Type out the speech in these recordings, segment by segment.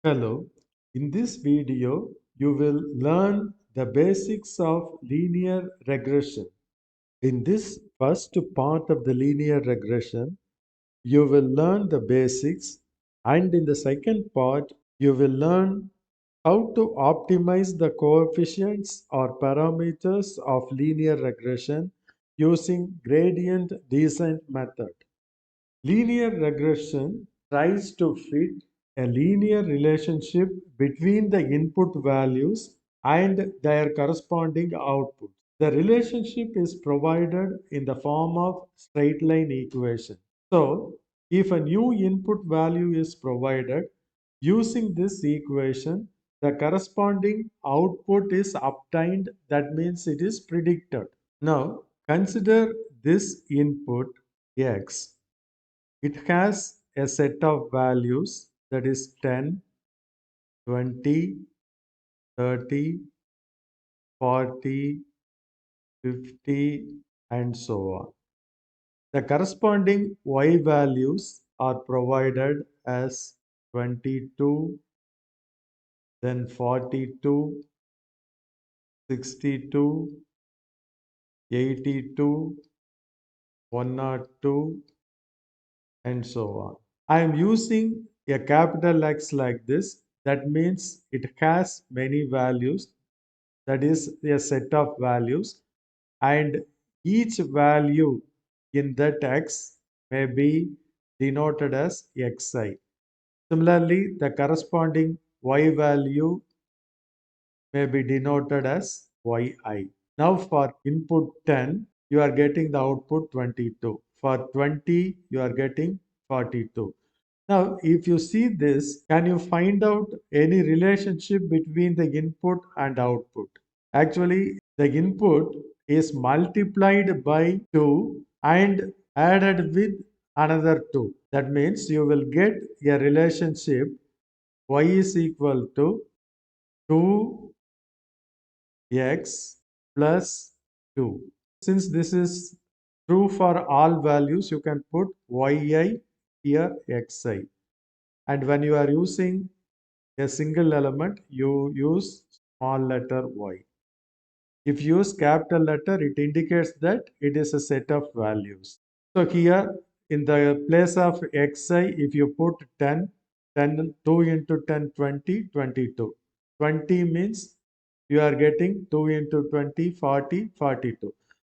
Hello, in this video, you will learn the basics of linear regression. In this first part of the linear regression, you will learn the basics, and in the second part, you will learn how to optimize the coefficients or parameters of linear regression using gradient descent method. Linear regression tries to fit a linear relationship between the input values and their corresponding output. The relationship is provided in the form of straight line equation. So, if a new input value is provided, using this equation, the corresponding output is obtained. That means it is predicted. Now, consider this input x. It has a set of values, that is 10, 20, 30, 40, 50, and so on. The corresponding y values are provided as 22, then 42, 62, 82, 102, and so on. I am using a capital X like this. That means it has many values, that is a set of values, and each value in that x may be denoted as xi. Similarly, the corresponding y value may be denoted as yi. Now for input 10, you are getting the output 22. For 20, you are getting 42. Now, if you see this, can you find out any relationship between the input and output? Actually, the input is multiplied by 2 and added with another 2. That means you will get a relationship y is equal to 2x plus 2. Since this is true for all values, you can put yi here xi. And when you are using a single element, you use small letter y. If you use capital letter, it indicates that it is a set of values. So here, in the place of xi, if you put 10, 10, 2 into 10, 20, 22. 20 means you are getting 2 into 20, 40, 42.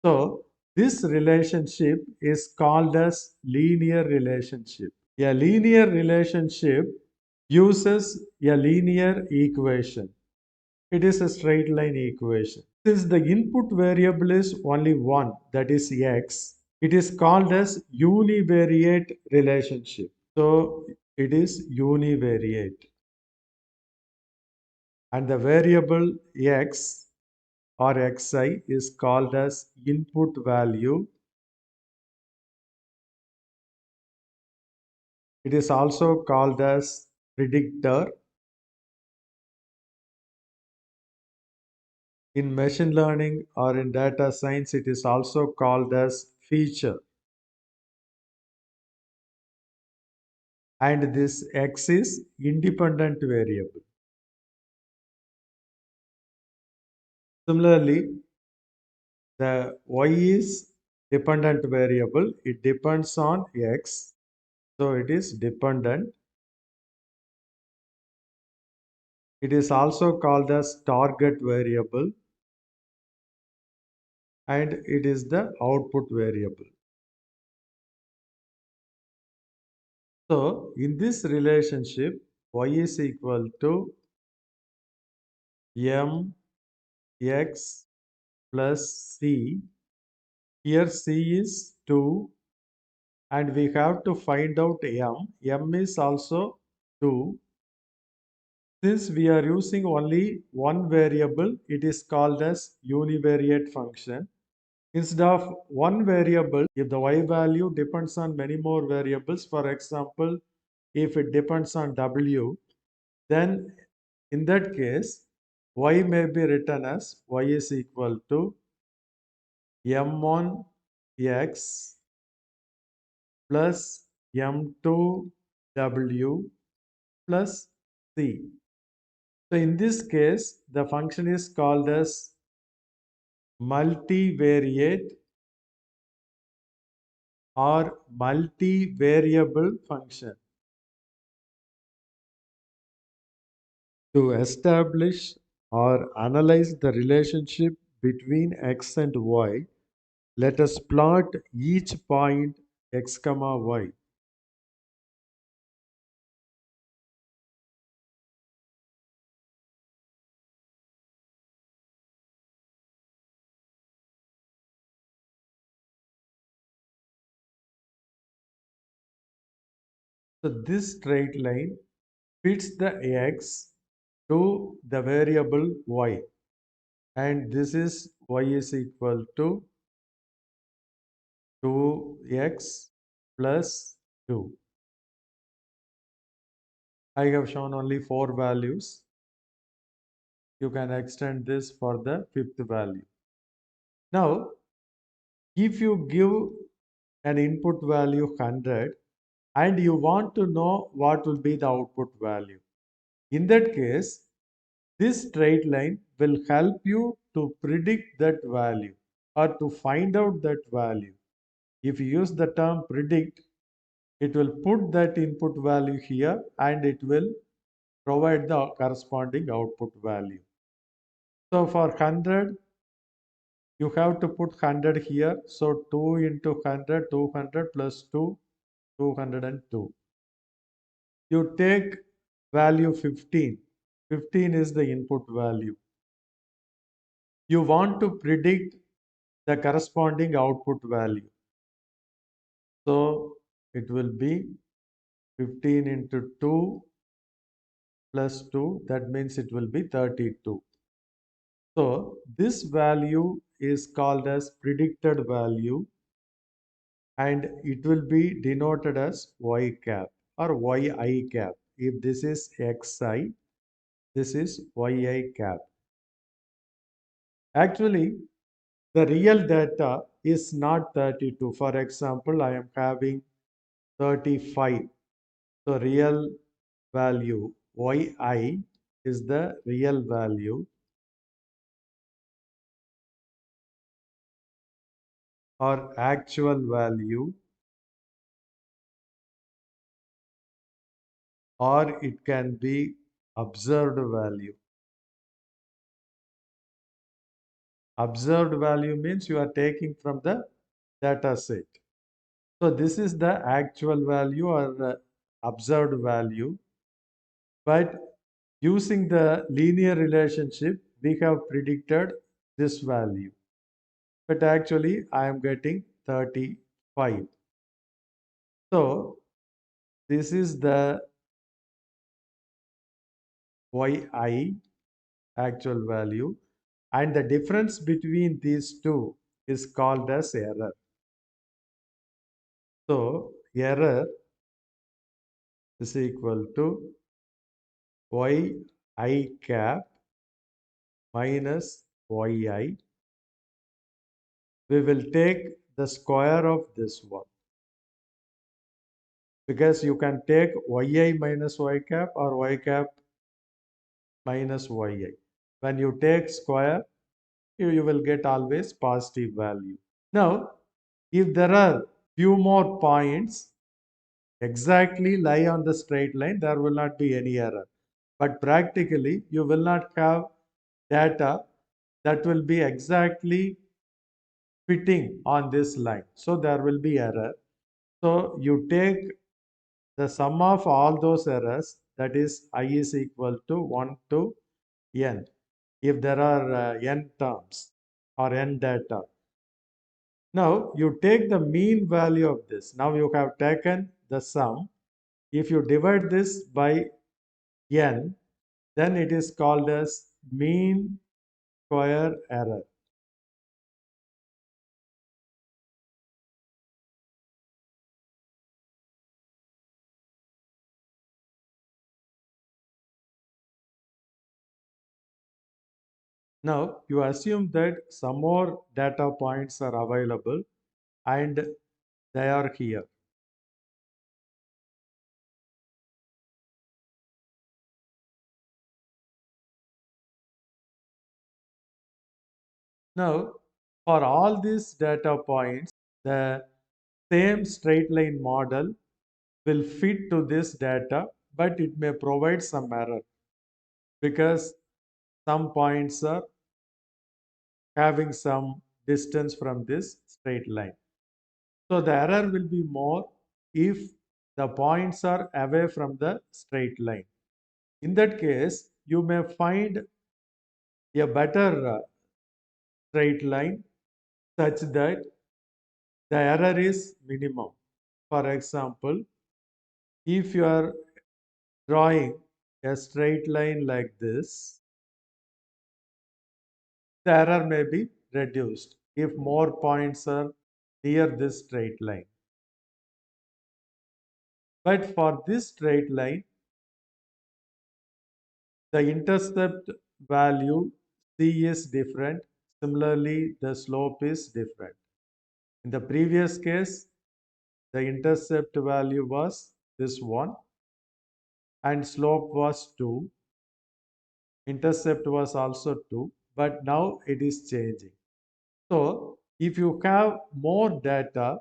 So this relationship is called as linear relationship. A linear relationship uses a linear equation. It is a straight line equation. Since the input variable is only one, that is x, it is called as univariate relationship. So it is univariate. And the variable x or xi is called as input value. It is also called as predictor. In machine learning or in data science, it is also called as feature. And this x is independent variable. Similarly, the y is dependent variable. It depends on x. So it is dependent. It is also called as target variable, and it is the output variable. So in this relationship, y is equal to m x plus c. Here c is 2 and we have to find out m. M is also 2. Since we are using only one variable, it is called as univariate function. Instead of one variable, if the y value depends on many more variables, for example, if it depends on w, then in that case, y may be written as y is equal to m1 x plus m2 w plus C. So in this case, the function is called as multivariate or multivariable function. To establish or analyze the relationship between x and y, let us plot each point x comma y. So this straight line fits the x to the variable y, and this is y is equal to 2x plus 2. I have shown only 4 values. You can extend this for the fifth value. Now, if you give an input value 100 and you want to know what will be the output value, in that case, this straight line will help you to predict that value or to find out that value. If you use the term predict, it will put that input value here and it will provide the corresponding output value. So for 100, you have to put 100 here. So 2 into 100, 200 plus 2, 202. You take value 15. 15 is the input value. You want to predict the corresponding output value. So it will be 15 into 2 plus 2. That means it will be 32. So this value is called as predicted value and it will be denoted as y cap or yi cap. If this is xi, this is yi cap. Actually, the real data is not 32. For example, I am having 35. So real value yi is the real value or actual value, or it can be observed value. Observed value means you are taking from the data set. So this is the actual value or observed value. But using the linear relationship, we have predicted this value. But actually, I am getting 35. So this is the yi actual value. And the difference between these two is called as error. So error is equal to yi cap minus yi. We will take the square of this one because you can take yi minus y cap or y cap minus yi. When you take square, you will get always positive value. Now, if there are few more points exactly lie on the straight line, there will not be any error. But practically, you will not have data that will be exactly fitting on this line. So there will be error. So you take the sum of all those errors, that is I is equal to 1 to n. If there are n terms or n data. Now you take the mean value of this. Now you have taken the sum. If you divide this by n, then it is called as mean square error. Now you assume that some more data points are available and they are here. Now, for all these data points, the same straight line model will fit to this data, but it may provide some error because some points are having some distance from this straight line. So the error will be more if the points are away from the straight line. In that case, you may find a better straight line such that the error is minimum. For example, if you are drawing a straight line like this, the error may be reduced if more points are near this straight line. But for this straight line, the intercept value C is different. Similarly, the slope is different. In the previous case, the intercept value was this one and slope was 2. Intercept was also 2, but now it is changing. So, if you have more data,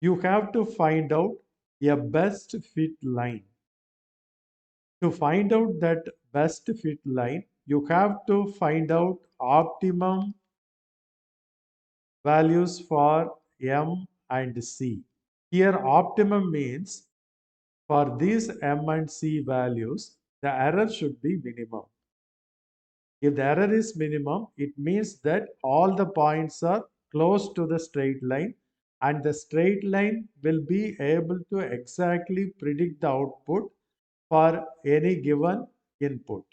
you have to find out a best fit line. To find out that best fit line, you have to find out optimum values for M and C. Here optimum means for these M and C values, the error should be minimum. If the error is minimum, it means that all the points are close to the straight line and the straight line will be able to exactly predict the output for any given input.